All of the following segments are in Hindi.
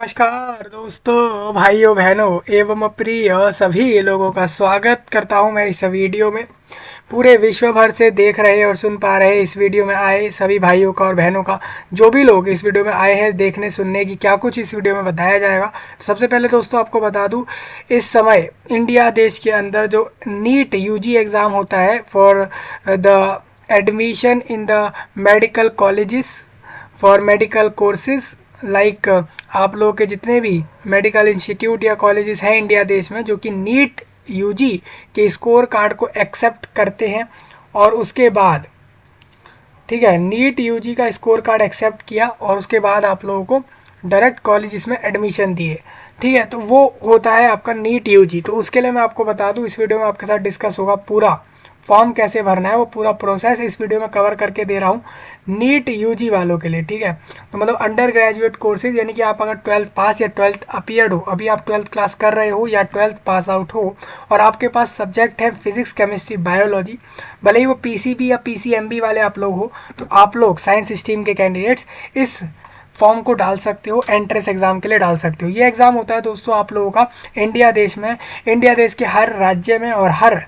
नमस्कार दोस्तों, भाइयों बहनों एवं प्रिय सभी लोगों का स्वागत करता हूं मैं इस वीडियो में। पूरे विश्व भर से देख रहे और सुन पा रहे इस वीडियो में आए सभी भाइयों का और बहनों का, जो भी लोग इस वीडियो में आए हैं देखने सुनने की क्या कुछ इस वीडियो में बताया जाएगा। तो सबसे पहले दोस्तों आपको बता दूं, इस समय इंडिया देश के अंदर जो नीट यूजी एग्ज़ाम होता है for the admission in the medical colleges for medical courses, like आप लोगों के जितने भी मेडिकल इंस्टीट्यूट या कॉलेजेस हैं इंडिया देश में जो कि नीट यूजी के स्कोर कार्ड को एक्सेप्ट करते हैं, और उसके बाद ठीक है नीट यूजी का स्कोर कार्ड एक्सेप्ट किया और उसके बाद आप लोगों को डायरेक्ट कॉलेजेस में एडमिशन दिए। ठीक है, तो वो होता है आपका नीट यूजी। तो उसके लिए मैं आपको बता दूं, इस वीडियो में आपके साथ डिस्कस होगा पूरा फॉर्म कैसे भरना है, वो पूरा प्रोसेस इस वीडियो में कवर करके दे रहा हूँ नीट यूजी वालों के लिए। ठीक है, तो मतलब अंडर ग्रेजुएट कोर्सेज, यानी कि आप अगर 12th पास या 12th अपीयर्ड हो, अभी आप 12th क्लास कर रहे हो या 12th पास आउट हो और आपके पास सब्जेक्ट है फिजिक्स केमिस्ट्री बायोलॉजी, भले ही वो पीसीबी या पीसीएमबी वाले आप लोग हो, तो आप लोग साइंस स्ट्रीम के कैंडिडेट्स इस फॉर्म को डाल सकते हो, एंट्रेंस एग्जाम के लिए डाल सकते हो। ये एग्ज़ाम होता है दोस्तों आप लोगों का इंडिया देश में, इंडिया देश के हर राज्य में और हर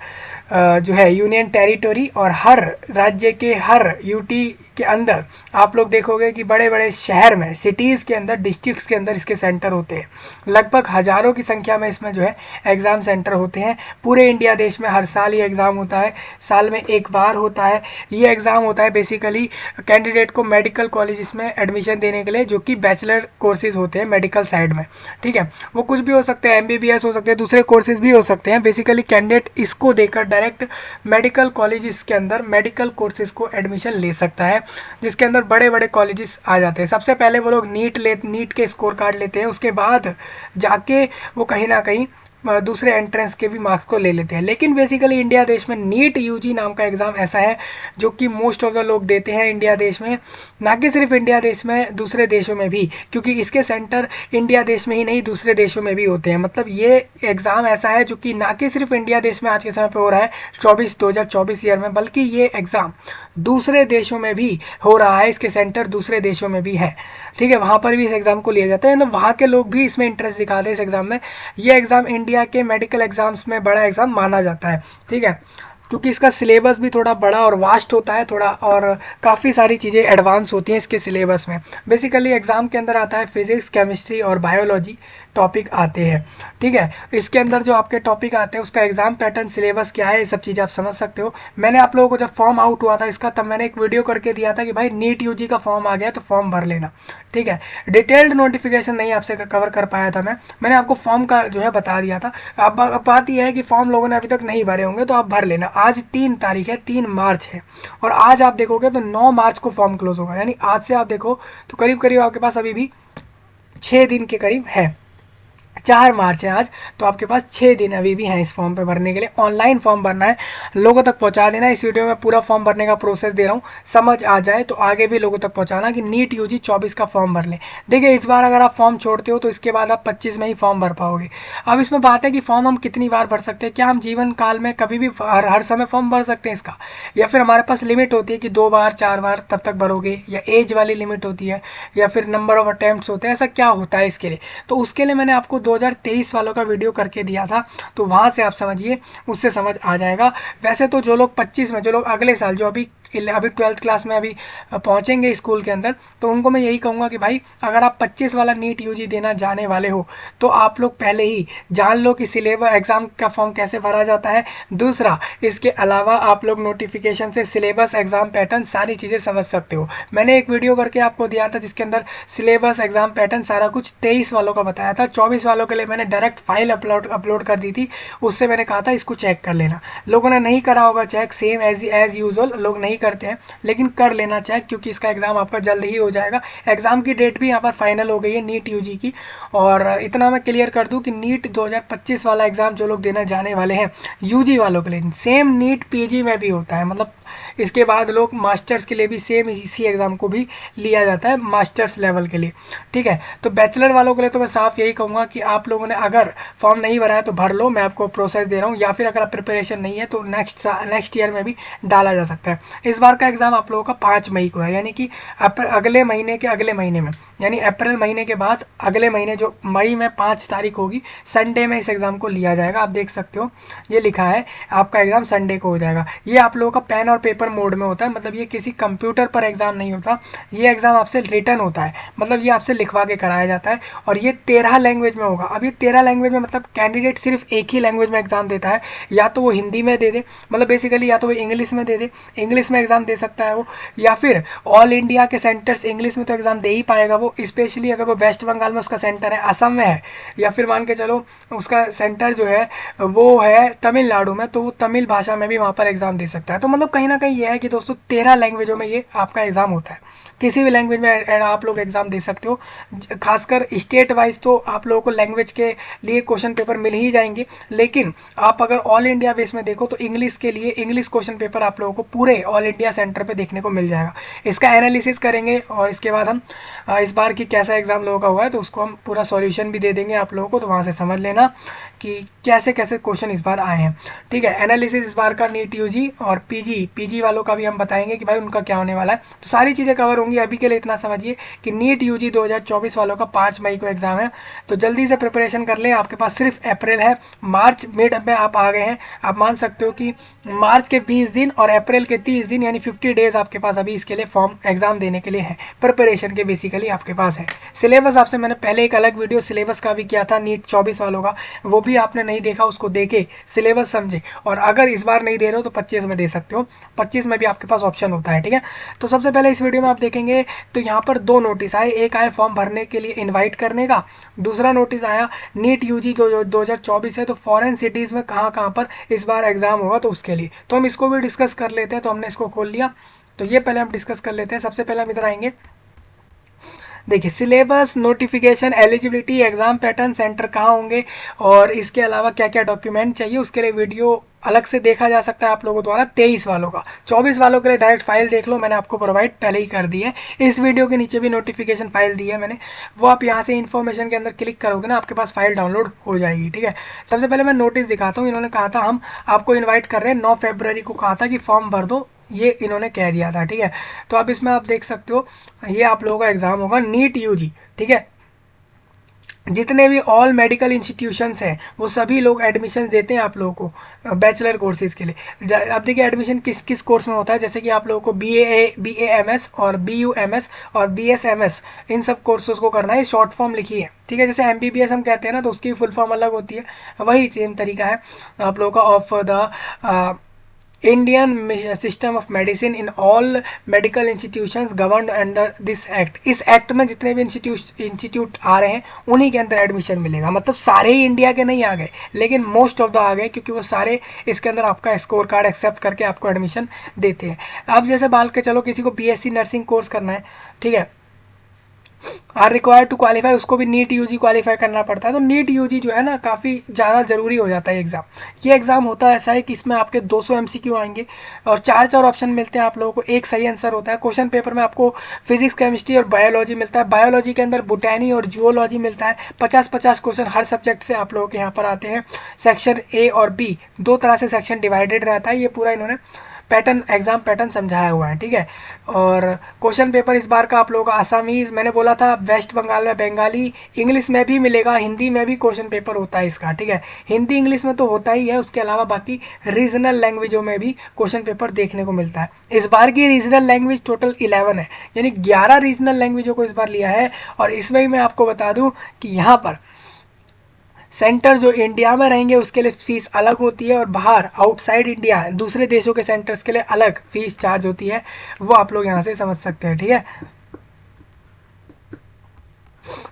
जो है यूनियन टेरिटरी और हर राज्य के हर यूटी के अंदर आप लोग देखोगे कि बड़े बड़े शहर में, सिटीज़ के अंदर, डिस्ट्रिक्ट्स के अंदर इसके सेंटर होते हैं। लगभग हज़ारों की संख्या में इसमें जो है एग्ज़ाम सेंटर होते हैं। पूरे इंडिया देश में हर साल ये एग्ज़ाम होता है, साल में एक बार होता है। ये एग्ज़ाम होता है बेसिकली कैंडिडेट को मेडिकल कॉलेज में एडमिशन देने के लिए, जो कि बैचलर कोर्सेज होते हैं मेडिकल साइड में। ठीक है, वो कुछ भी हो सकते हैं, एमबीबीएस हो सकते हैं, दूसरे कोर्सेज भी हो सकते हैं। बेसिकली कैंडिडेट इसको देकर डायरेक्ट मेडिकल कॉलेजेस के अंदर मेडिकल कोर्सेज को एडमिशन ले सकता है, जिसके अंदर बड़े बड़े कॉलेजेस आ जाते हैं। सबसे पहले वो लोग नीट के स्कोर कार्ड लेते हैं, उसके बाद जाके वो कहीं ना कहीं दूसरे एंट्रेंस के भी मार्क्स को ले लेते हैं। लेकिन बेसिकली इंडिया देश में नीट यूजी नाम का एग्ज़ाम ऐसा है जो कि मोस्ट ऑफ द लोग देते हैं इंडिया देश में, ना कि सिर्फ इंडिया देश में, दूसरे देशों में भी, क्योंकि इसके सेंटर इंडिया देश में ही नहीं दूसरे देशों में भी होते हैं। मतलब ये एग्ज़ाम ऐसा है जो कि ना कि सिर्फ इंडिया देश में आज के समय पे हो रहा है 2024 ईयर में, बल्कि ये एग्ज़ाम दूसरे देशों में भी हो रहा है, इसके सेंटर दूसरे देशों में भी है। ठीक है, वहाँ पर भी इस एग्ज़ाम को लिया जाता है, तो वहाँ के लोग भी इसमें इंटरेस्ट दिखाते हैं इस एग्ज़ाम में। ये एग्ज़ाम इंडिया के मेडिकल एग्ज़ाम्स में बड़ा एग्ज़ाम माना जाता है। ठीक है, क्योंकि इसका सिलेबस भी थोड़ा बड़ा और वास्ट होता है थोड़ा, और काफ़ी सारी चीज़ें एडवांस होती हैं इसके सिलेबस में। बेसिकली एग्ज़ाम के अंदर आता है फिजिक्स केमिस्ट्री और बायोलॉजी टॉपिक आते हैं। ठीक है, इसके अंदर जो आपके टॉपिक आते हैं उसका एग्ज़ाम पैटर्न, सिलेबस क्या है, ये सब चीज़ें आप समझ सकते हो। मैंने आप लोगों को जब फॉर्म आउट हुआ था इसका, तब मैंने एक वीडियो करके दिया था कि भाई नीट यूजी का फॉर्म आ गया तो फॉर्म भर लेना। ठीक है, डिटेल्ड नोटिफिकेशन नहीं आपसे कवर कर पाया था मैंने आपको फॉर्म का जो है बता दिया था। अब बात यह है कि फॉर्म लोगों ने अभी तक नहीं भरे होंगे तो आप भर लेना। आज 3 तारीख है, 3 मार्च है, और आज आप देखोगे तो 9 मार्च को फॉर्म क्लोज होगा, यानी आज से आप देखो तो करीब करीब आपके पास अभी भी 6 दिन के करीब है। 4 मार्च है आज, तो आपके पास 6 दिन अभी भी हैं इस फॉर्म पे भरने के लिए। ऑनलाइन फॉर्म भरना है, लोगों तक पहुंचा देना। इस वीडियो में पूरा फॉर्म भरने का प्रोसेस दे रहा हूँ, समझ आ जाए तो आगे भी लोगों तक पहुंचाना कि नीट यूजी 24 का फॉर्म भर लें। देखिए, इस बार अगर आप फॉर्म छोड़ते हो तो इसके बाद आप 25 में ही फॉर्म भर पाओगे। अब इसमें बात है कि फॉर्म हम कितनी बार भर सकते हैं, क्या हम जीवन काल में कभी भी हर समय फॉर्म भर सकते हैं इसका, या फिर हमारे पास लिमिट होती है कि 2 बार 4 बार तब तक भरोगे, या एज वाली लिमिट होती है, या फिर नंबर ऑफ अटेम्प्ट्स होते हैं, ऐसा क्या होता है इसके लिए। तो उसके लिए मैंने आपको 2023 वालों का वीडियो करके दिया था, तो वहां से आप समझिए, उससे समझ आ जाएगा। वैसे तो जो लोग 25 में, जो लोग अगले साल, जो अभी 12th क्लास में अभी पहुंचेंगे स्कूल के अंदर, तो उनको मैं यही कहूँगा कि भाई अगर आप 25 वाला नीट यूजी देना जाने वाले हो तो आप लोग पहले ही जान लो कि सिलेबस, एग्ज़ाम का फॉर्म कैसे भरा जाता है। दूसरा, इसके अलावा आप लोग नोटिफिकेशन से सिलेबस, एग्ज़ाम पैटर्न, सारी चीज़ें समझ सकते हो। मैंने एक वीडियो करके आपको दिया था जिसके अंदर सिलेबस, एग्ज़ाम पैटर्न सारा कुछ 23 वालों का बताया था। 24 वालों के लिए मैंने डायरेक्ट फाइल अपलोड कर दी थी, उससे मैंने कहा था इसको चेक कर लेना। लोगों ने नहीं करा होगा चेक, सेम एज यूजुअल लोग नहीं करते हैं, लेकिन कर लेना चेक, क्योंकि इसका एग्ज़ाम आपका जल्द ही हो जाएगा। एग्ज़ाम की डेट भी यहाँ पर फाइनल हो गई है नीट यूजी की। और इतना मैं क्लियर कर दूँ कि नीट 2025 वाला एग्ज़ाम जो लोग देने जाने वाले हैं यूजी वालों के लिए, सेम नीट पीजी में भी होता है। मतलब इसके बाद लोग मास्टर्स के लिए भी सेम इसी एग्ज़ाम को भी लिया जाता है, मास्टर्स लेवल के लिए। ठीक है, तो बैचलर वालों के लिए तो मैं साफ यही कहूँगा कि आप लोगों ने अगर फॉर्म नहीं भरा है तो भर लो, मैं आपको प्रोसेस दे रहा हूँ, या फिर अगर आप प्रिपरेशन नहीं है तो नेक्स्ट ईयर में भी डाला जा सकता है। इस बार का एग्ज़ाम आप लोगों का 5 मई को है, यानी कि अगले महीने के अगले महीने में, यानी अप्रैल महीने के बाद अगले महीने जो मई में 5 तारीख होगी, संडे में इस एग्ज़ाम को लिया जाएगा। आप देख सकते हो ये लिखा है आपका एग्ज़ाम संडे को हो जाएगा। ये आप लोगों का पेन और पेपर मोड में होता है, मतलब ये किसी कंप्यूटर पर एग्ज़ाम नहीं होता, ये एग्ज़ाम आपसे रिटन होता है, मतलब ये आपसे लिखवा के कराया जाता है। और ये 13 लैंग्वेज में होगा। अब ये 13 लैंग्वेज में मतलब कैंडिडेट सिर्फ एक ही लैंग्वेज में एग्ज़ाम देता है, या तो वो हिंदी में दे दे, मतलब बेसिकली या तो वो इंग्लिश में दे दे, इंग्लिश में एग्ज़ाम दे सकता है वो, या फिर ऑल इंडिया के सेंटर्स इंग्लिश में तो एग्ज़ाम दे ही पाएगा वो, स्पेशली अगर वो वेस्ट बंगाल में उसका सेंटर है, असम में है, या फिर मान के चलो उसका सेंटर जो है वो है तमिलनाडु में, तो वो तमिल भाषा में भी वहाँ पर एग्ज़ाम दे सकता है। तो मतलब कहीं ना कहीं ये है कि दोस्तों 13 लैंग्वेजों में ये आपका एग्ज़ाम होता है, किसी भी लैंग्वेज में आप लोग एग्ज़ाम दे सकते हो। खासकर स्टेट वाइज तो आप लोगों को लैंग्वेज के लिए क्वेश्चन पेपर मिल ही जाएंगे, लेकिन आप अगर ऑल इंडिया बेस में देखो तो इंग्लिश के लिए इंग्लिश क्वेश्चन पेपर आप लोगों को पूरे ऑल इंडिया सेंटर पे देखने को मिल जाएगा। इसका एनालिसिस करेंगे और इसके बाद हम इस बार की कैसा एग्ज़ाम लोगों का हुआ है तो उसको हम पूरा सॉल्यूशन भी दे देंगे आप लोगों को, तो वहाँ से समझ लेना कि कैसे कैसे क्वेश्चन इस बार आए हैं। ठीक है, एनालिसिस इस बार का नीट यूजी और पीजी वालों का भी हम बताएंगे कि भाई उनका क्या होने वाला है, तो सारी चीज़ें कवर होंगी। अभी के लिए इतना समझिए कि नीट यूजी 2024 वालों का 5 मई को एग्ज़ाम है, तो जल्दी से प्रिपरेशन कर लें। आपके पास सिर्फ अप्रैल है, मार्च मिड में आप आ गए हैं। आप मान सकते हो कि मार्च के 20 दिन और अप्रैल के 30 दिन यानी 50 डेज आपके पास अभी इसके लिए फॉर्म एग्जाम देने के लिए है, प्रिपरेशन के बेसिकली आपके पास है। सिलेबस आपसे मैंने पहले एक अलग वीडियो सिलेबस का भी किया था नीट 24 वालों का, वो भी आपने नहीं देखा, उसको देखे सिलेबस समझे, और अगर इस बार नहीं दे रहे हो तो 25 में दे सकते हो, 25 में भी आपके पास ऑप्शन होता है। ठीक है, तो सबसे पहले इस वीडियो में आप देखेंगे तो यहाँ पर 2 नोटिस आए, एक आया फॉर्म भरने के लिए इन्वाइट करने का, दूसरा नोटिस आया नीट यूजी जो 2024 है, तो फॉरेन सिटीज़ में कहाँ कहाँ पर इस बार एग्जाम होगा तो उसके लिए, तो हम इसको भी डिस्कस कर लेते हैं। तो हमने इसको खोल लिया, तो ये पहले हम डिस्कस कर लेते हैं। सबसे पहले हम इधर आएंगे, देखिए syllabus, notification, eligibility, exam pattern, centre कहाँ होंगे और इसके अलावा क्या क्या डॉक्यूमेंट चाहिए, उसके लिए वीडियो अलग से देखा जा सकता है आप लोगों द्वारा 23 वालों का। 24 वालों के लिए डायरेक्ट फाइल देख लो, मैंने आपको प्रोवाइड पहले ही कर दी है, इस वीडियो के नीचे भी नोटिफिकेशन फाइल दी है मैंने, वो आप यहाँ से इन्फॉर्मेशन के अंदर क्लिक करोगे ना, आपके पास फाइल डाउनलोड हो जाएगी। ठीक है, सबसे पहले मैं नोटिस दिखाता हूँ। इन्होंने कहा था हम आपको इन्वाइट कर रहे हैं, 9 फरवरी को कहा था कि फॉर्म भर दो, ये इन्होंने कह दिया था। ठीक है, तो अब इसमें आप देख सकते हो ये आप लोगों का एग्जाम होगा नीट यूजी। ठीक है, जितने भी ऑल मेडिकल इंस्टीट्यूशंस हैं वो सभी लोग एडमिशन देते हैं आप लोगों को बैचलर कोर्सेज के लिए। अब देखिए एडमिशन किस किस कोर्स में होता है, जैसे कि आप लोगों को BAMS और BUMS और BSMS इन सब कोर्सेज को करना है, शॉर्ट फॉर्म लिखी है। ठीक है, जैसे MBBS हम कहते हैं ना, तो उसकी फुल फॉर्म अलग होती है, वही सेम तरीका है आप लोगों का of the Indian system of medicine in all medical institutions governed under this act. इस एक्ट में जितने भी इंस्टीट्यूट आ रहे हैं उन्हीं के अंदर एडमिशन मिलेगा, मतलब सारे ही इंडिया के नहीं आ गए लेकिन मोस्ट ऑफ द आ गए, क्योंकि वो सारे इसके अंदर आपका स्कोर कार्ड एक्सेप्ट करके आपको एडमिशन देते हैं। अब जैसे बाल के चलो किसी को BSc नर्सिंग कोर्स करना है, ठीक है, आर रिक्वायर्ड टू क्वालिफाई, उसको भी नीट यूजी क्वालिफाई करना पड़ता है। तो नीट यूजी जो है ना काफ़ी ज़्यादा ज़रूरी हो जाता है एग्ज़ाम। ये एग्ज़ाम होता है ऐसा है कि इसमें आपके 200 MCQ आएंगे और 4 ऑप्शन मिलते हैं आप लोगों को, एक सही आंसर होता है। क्वेश्चन पेपर में आपको फिजिक्स, केमिस्ट्री और बायोलॉजी मिलता है, बायोलॉजी के अंदर बोटैनी और जूलॉजी मिलता है। 50-50 क्वेश्चन हर सब्जेक्ट से आप लोगों के यहाँ पर आते हैं। सेक्शन A और B 2 तरह से सेक्शन डिवाइडेड रहता है, ये पूरा इन्होंने पैटर्न एग्जाम पैटर्न समझाया हुआ है। ठीक है, और क्वेश्चन पेपर इस बार का आप लोगों का आसामीज, मैंने बोला था वेस्ट बंगाल में बंगाली, इंग्लिश में भी मिलेगा, हिंदी में भी क्वेश्चन पेपर होता है इसका। ठीक है, हिंदी इंग्लिश में तो होता ही है, उसके अलावा बाकी रीजनल लैंग्वेजों में भी क्वेश्चन पेपर देखने को मिलता है। इस बार की रीजनल लैंग्वेज टोटल 11 है, यानी 11 रीजनल लैंग्वेजों को इस बार लिया है। और इसमें मैं आपको बता दूं कि यहाँ पर सेंटर जो इंडिया में रहेंगे उसके लिए फीस अलग होती है, और बाहर आउटसाइड इंडिया दूसरे देशों के सेंटर्स के लिए अलग फीस चार्ज होती है, वो आप लोग यहाँ से समझ सकते हैं। ठीक है,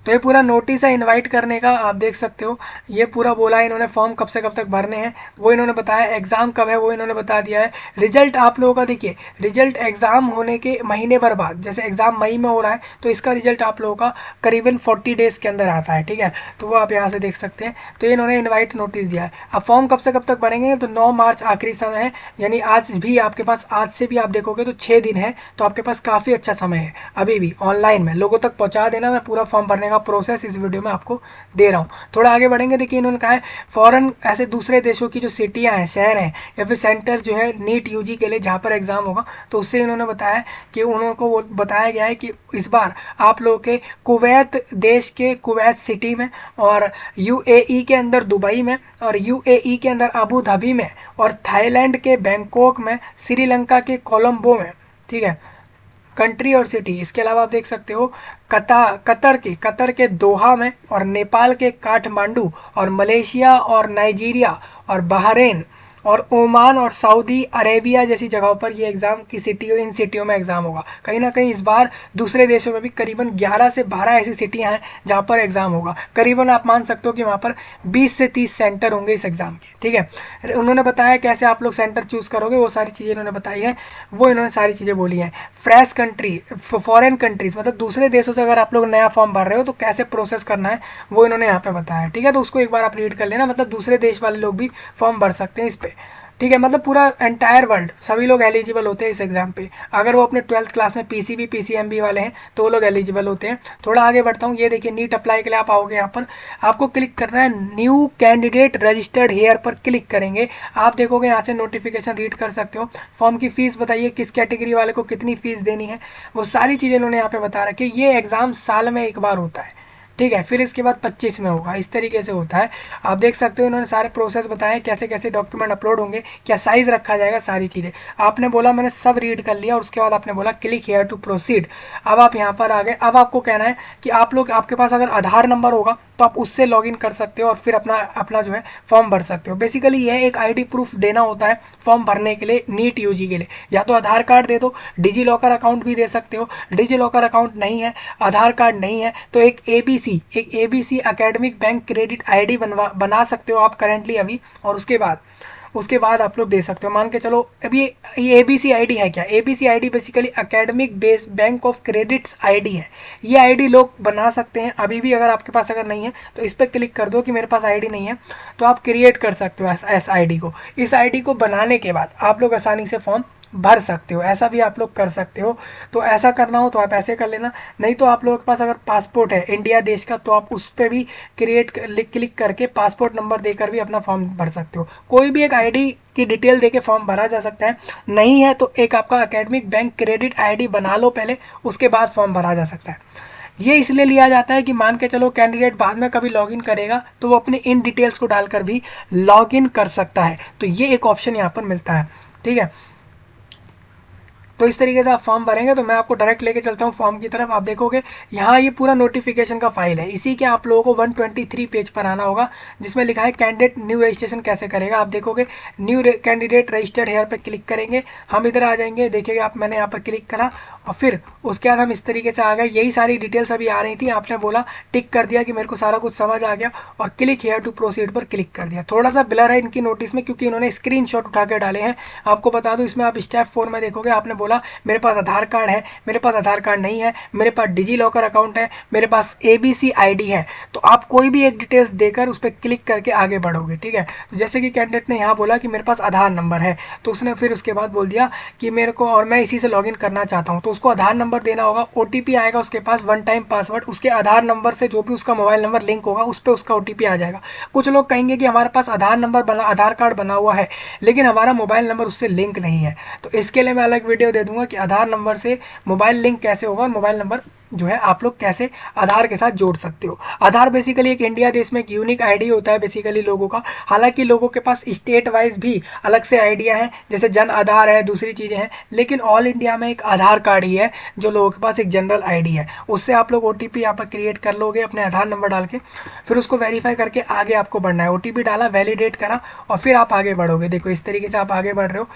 तो ये पूरा नोटिस है इनवाइट करने का, आप देख सकते हो। ये पूरा बोला है इन्होंने, फॉर्म कब से कब तक भरने हैं वो इन्होंने बताया, एग्जाम कब है वो इन्होंने बता दिया है। रिजल्ट आप लोगों का देखिए, रिजल्ट एग्जाम होने के महीने भर बाद, जैसे एग्जाम मई में हो रहा है तो इसका रिजल्ट आप लोगों का करीबन 40 डेज के अंदर आता है। ठीक है, तो वो आप यहाँ से देख सकते हैं। तो ये इन्होंने इन्वाइट नोटिस दिया है। अब फॉर्म कब से कब तक भरेंगे, तो 9 मार्च आखिरी समय है, यानी आज भी आपके पास, आज से भी आप देखोगे तो 6 दिन है, तो आपके पास काफ़ी अच्छा समय है अभी भी। ऑनलाइन में लोगों तक पहुँचा देना, मैं पूरा फॉर्म भरने का प्रोसेस इस वीडियो में आपको दे रहा हूँ। थोड़ा आगे बढ़ेंगे। देखिए इन्होंने कहा है फॉरेन ऐसे दूसरे देशों की जो सिटियाँ हैं, शहर हैं या फिर सेंटर जो है नीट यूजी के लिए जहाँ पर एग्ज़ाम होगा, तो उससे इन्होंने बताया कि उनको वो बताया गया है कि इस बार आप लोगों के कुवैत देश के कुवैत सिटी में, और यूएई के अंदर दुबई में, और यूएई के अंदर अबू धाबी में, और थाईलैंड के बैंकॉक में, श्रीलंका के कोलंबो में, ठीक है, कंट्री और सिटी। इसके अलावा आप देख सकते हो कतर के दोहा में, और नेपाल के काठमांडू, और मलेशिया और नाइजीरिया और बहरीन और ओमान और सऊदी अरेबिया जैसी जगहों पर ये एग्ज़ाम की सिटियों इन सिटियों में एग्ज़ाम होगा। कहीं ना कहीं इस बार दूसरे देशों में भी करीबन 11 से 12 ऐसी सिटियां हैं जहां पर एग्ज़ाम होगा। करीबन आप मान सकते हो कि वहां पर 20 से 30 सेंटर होंगे इस एग्ज़ाम के, ठीक है। उन्होंने बताया कैसे आप लोग सेंटर चूज़ करोगे, वो सारी चीज़ें इन्होंने बताई हैं, वो इन्होंने सारी चीज़ें बोली हैं। फ्रेश कंट्री, फॉरेन कंट्रीज़ मतलब दूसरे देशों से अगर आप लोग नया फॉर्म भर रहे हो तो कैसे प्रोसेस करना है वो इन्होंने यहाँ पे बताया, ठीक है। तो उसको एक बार आप रीड कर लेना, मतलब दूसरे देश वाले लोग भी फॉर्म भर सकते हैं इस पर, ठीक है। मतलब पूरा एंटायर वर्ल्ड सभी लोग एलिजिबल होते हैं इस एग्ज़ाम पे। अगर वो अपने 12th क्लास में पीसीबी पीसीएमबी वाले हैं तो वो लोग एलिजिबल होते हैं। थोड़ा आगे बढ़ता हूँ। ये देखिए नीट अप्लाई के लिए आप आओगे, यहाँ पर आपको क्लिक करना है न्यू कैंडिडेट रजिस्टर्ड हेयर पर क्लिक करेंगे। आप देखोगे यहाँ से नोटिफिकेशन रीड कर सकते हो। फॉर्म की फ़ीस बताइए किस कैटेगरी वाले को कितनी फ़ीस देनी है, वो सारी चीज़ें इन्होंने यहाँ पे बता रखी है। ये एग्ज़ाम साल में एक बार होता है, ठीक है, फिर इसके बाद 25 में होगा, इस तरीके से होता है। आप देख सकते हो इन्होंने सारे प्रोसेस बताए, कैसे कैसे डॉक्यूमेंट अपलोड होंगे, क्या साइज़ रखा जाएगा, सारी चीज़ें आपने बोला। मैंने सब रीड कर लिया और उसके बाद आपने बोला क्लिक हियर टू प्रोसीड। अब आप यहाँ पर आ गए। अब आपको कहना है कि आप लोग, आपके पास अगर आधार नंबर होगा तो आप उससे लॉगिन कर सकते हो और फिर अपना जो है फॉर्म भर सकते हो। बेसिकली यह एक आईडी प्रूफ देना होता है फॉर्म भरने के लिए नीट यूजी के लिए। या तो आधार कार्ड दे दो, डिजी लॉकर अकाउंट भी दे सकते हो। डिजी लॉकर अकाउंट नहीं है, आधार कार्ड नहीं है, तो एक ABC academic bank credit ID बना सकते हो आप करेंटली अभी, और उसके बाद आप लोग दे सकते हो। मान के चलो अब ये एबीसी आईडी है क्या? ABC ID basically academic base bank of credits ID है। ये आईडी लोग बना सकते हैं अभी भी। अगर आपके पास अगर नहीं है तो इस पर क्लिक कर दो कि मेरे पास आईडी नहीं है, तो आप क्रिएट कर सकते हो इस आईडी को। इस आईडी को बनाने के बाद आप लोग आसानी से फॉर्म भर सकते हो। ऐसा भी आप लोग कर सकते हो। तो ऐसा करना हो तो आप ऐसे कर लेना, नहीं तो आप लोगों के पास अगर पासपोर्ट है इंडिया देश का तो आप उस पर भी क्लिक करके पासपोर्ट नंबर देकर भी अपना फॉर्म भर सकते हो। कोई भी एक आईडी की डिटेल देके फॉर्म भरा जा सकता है। नहीं है तो एक आपका एकेडमिक बैंक क्रेडिट आईडी बना लो पहले, उसके बाद फॉर्म भरा जा सकता है। ये इसलिए लिया जाता है कि मान के चलो कैंडिडेट बाद में कभी लॉगिन करेगा तो वो अपने इन डिटेल्स को डालकर भी लॉगिन कर सकता है। तो ये एक ऑप्शन यहाँ पर मिलता है, ठीक है। तो इस तरीके से आप फॉर्म भरेंगे। तो मैं आपको डायरेक्ट लेके चलता हूँ फॉर्म की तरफ। आप देखोगे यहाँ ये पूरा नोटिफिकेशन का फाइल है। इसी के आप लोगों को 123 पेज पर आना होगा जिसमें लिखा है कैंडिडेट न्यू रजिस्ट्रेशन कैसे करेगा। आप देखोगे न्यू कैंडिडेट रजिस्टर्ड हेयर पर क्लिक करेंगे, हम इधर आ जाएंगे। देखिएगा आप, मैंने यहाँ पर क्लिक करा और फिर उसके बाद हम इस तरीके से आ गए। यही सारी डिटेल्स अभी आ रही थी, आपने बोला टिक कर दिया कि मेरे को सारा कुछ समझ आ गया और क्लिक हेयर टू प्रोसीड पर क्लिक कर दिया। थोड़ा सा ब्लर है इनकी नोटिस में क्योंकि इन्होंने स्क्रीनशॉट उठा के डाले हैं। आपको बता दूं इसमें आप स्टेप 4 में देखोगे, आपने बोला मेरे पास आधार कार्ड है, मेरे पास आधार कार्ड नहीं है, मेरे पास डिजी लॉकर अकाउंट है, मेरे पास एबीसी आईडी है। तो आप कोई भी एक डिटेल्स देकर उस पर क्लिक करके आगे बढ़ोगे, ठीक है। तो जैसे कि कैंडिडेट ने यहाँ बोला कि मेरे पास आधार नंबर है, तो उसने फिर उसके बाद बोल दिया कि मेरे को, और मैं इसी से लॉगिन करना चाहता हूँ, तो उसको आधार नंबर देना होगा। ओटीपी आएगा उसके पास, 1 टाइम पासवर्ड, उसके आधार नंबर से जो भी उसका मोबाइल नंबर लिंक होगा उस पर उसका ओटीपी आ जाएगा। कुछ लोग कहेंगे कि हमारे पास आधार कार्ड बना हुआ है लेकिन हमारा मोबाइल नंबर उससे लिंक नहीं है, तो इसके लिए मैं अलग वीडियो दे दूंगा कि आधार नंबर से मोबाइल लिंक कैसे होगा और मोबाइल नंबर जो है आप लोग कैसे आधार के साथ जोड़ सकते हो। आधार बेसिकली एक इंडिया देश में एक यूनिक आईडी होता है बेसिकली लोगों का। हालांकि लोगों के पास स्टेट वाइज भी अलग से आइडिया है, जैसे जन आधार है, दूसरी चीज़ें हैं, लेकिन ऑल इंडिया में एक आधार कार्ड ही है जो लोगों के पास एक जनरल आईडी है। उससे आप लोग ओटीपी यहाँ पर क्रिएट कर लोगे अपने आधार नंबर डाल के, फिर उसको वेरीफाई करके आगे आपको बढ़ना है। ओटीपी डाला, वैलिडेट करा और फिर आप आगे बढ़ोगे। देखो इस तरीके से आप आगे बढ़ रहे हो।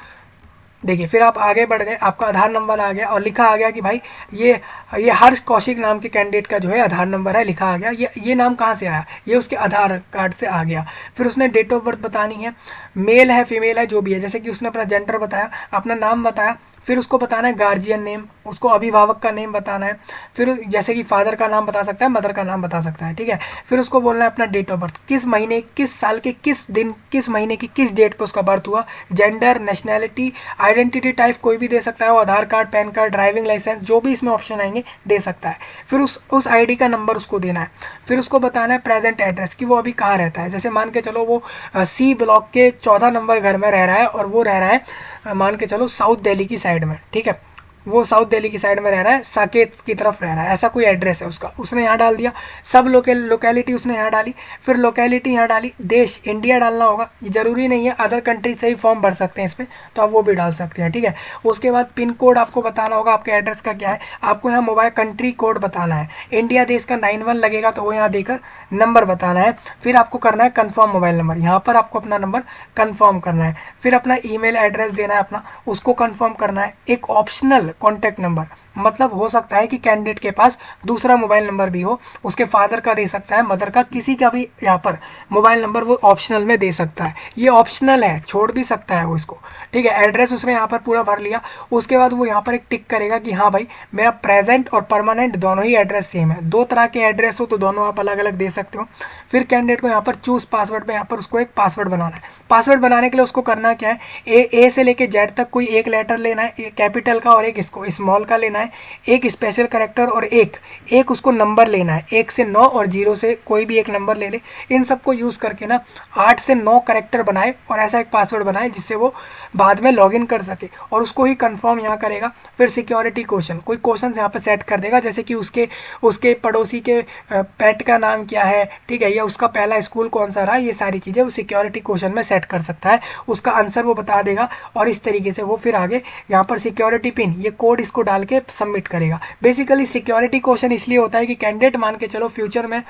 देखिए फिर आप आगे बढ़ गए, आपका आधार नंबर आ गया और लिखा आ गया कि भाई ये हर्ष कौशिक नाम के कैंडिडेट का जो है आधार नंबर है, लिखा आ गया। ये नाम कहाँ से आया? ये उसके आधार कार्ड से आ गया। फिर उसने डेट ऑफ बर्थ बतानी है, मेल है फीमेल है जो भी है, जैसे कि उसने अपना जेंडर बताया, अपना नाम बताया, फिर उसको बताना है गार्जियन नेम, उसको अभिभावक का नेम बताना है, फिर जैसे कि फादर का नाम बता सकता है, मदर का नाम बता सकता है, ठीक है। फिर उसको बोलना है अपना डेट ऑफ बर्थ, किस महीने, किस साल के, किस दिन, किस महीने की किस डेट पे उसका बर्थ हुआ, जेंडर, नेशनैलिटी, आइडेंटिटी टाइप कोई भी दे सकता है, वो Aadhaar card, PAN card, driving licence, जो भी इसमें ऑप्शन आएंगे दे सकता है। फिर उस आईडी का नंबर उसको देना है। फिर उसको बताना है प्रेजेंट एड्रेस कि वो अभी कहाँ रहता है। जैसे मान के चलो वो सी ब्लॉक के 14 नंबर घर में रह रहा है और वो रह रहा है मान के चलो साउथ दिल्ली की साइड में, ठीक है। वो साउथ दिल्ली की साइड में रह रहा है, साकेत की तरफ रह रहा है, ऐसा कोई एड्रेस है उसका, उसने यहाँ डाल दिया। सब लोकेलिटी उसने यहाँ डाली। फिर लोकेलिटी यहाँ डाली, देश इंडिया डालना होगा, ये जरूरी नहीं है, अदर कंट्री से ही फॉर्म भर सकते हैं इसमें, तो आप वो भी डाल सकते हैं, ठीक है। उसके बाद पिन कोड आपको बताना होगा आपके एड्रेस का क्या है। आपको यहाँ मोबाइल कंट्री कोड बताना है, इंडिया देश का 91 लगेगा तो वो यहाँ देकर नंबर बताना है। फिर आपको करना है कन्फर्म मोबाइल नंबर, यहाँ पर आपको अपना नंबर कन्फर्म करना है। फिर अपना ईमेल एड्रेस देना है अपना, उसको कन्फर्म करना है। एक ऑप्शनल कॉन्टैक्ट नंबर, मतलब हो सकता है कि कैंडिडेट के पास दूसरा मोबाइल नंबर भी हो, उसके फादर का दे सकता है, मदर का, किसी का भी यहाँ पर मोबाइल नंबर वो ऑप्शनल में दे सकता है। ये ऑप्शनल है, छोड़ भी सकता है वो इसको, ठीक है। एड्रेस उसने यहाँ पर पूरा भर लिया। उसके बाद वो यहाँ पर एक टिक करेगा कि हाँ भाई मेरा प्रेजेंट और परमानेंट दोनों ही एड्रेस सेम है। दो तरह के एड्रेस हो तो दोनों आप अलग अलग दे सकते हो। फिर कैंडिडेट को यहाँ पर चूज पासवर्ड पे यहाँ पर उसको एक पासवर्ड बनाना है। पासवर्ड बनाने के लिए उसको करना क्या है, ए से लेके जेड तक कोई एक लेटर लेना है, एक कैपिटल का और एक इसको स्मॉल का लेना है, एक स्पेशल करेक्टर और एक उसको नंबर लेना है, 1 से 9 और 0 से कोई भी एक नंबर ले ले। इन सबको यूज़ करके ना 8 से 9 करेक्टर बनाए और ऐसा एक पासवर्ड बनाए जिससे वो बाद में लॉगिन कर सके, और उसको ही कंफर्म यहाँ करेगा। फिर सिक्योरिटी क्वेश्चन, कोई क्वेश्चन यहाँ पर सेट कर देगा, जैसे कि उसके पड़ोसी के पेट का नाम क्या है, ठीक है, या उसका पहला स्कूल कौन सा रहा, ये सारी चीज़ें वो सिक्योरिटी क्वेश्चन में सेट कर सकता है। उसका आंसर वो बता देगा और इस तरीके से वो फिर आगे यहाँ पर सिक्योरिटी पिन, ये कोड इसको डाल के सबमिट करेगा। बेसिकली सिक्योरिटी क्वेश्चन इसलिए होता है कि कैंडिडेट मान के चलो फ्यूचर में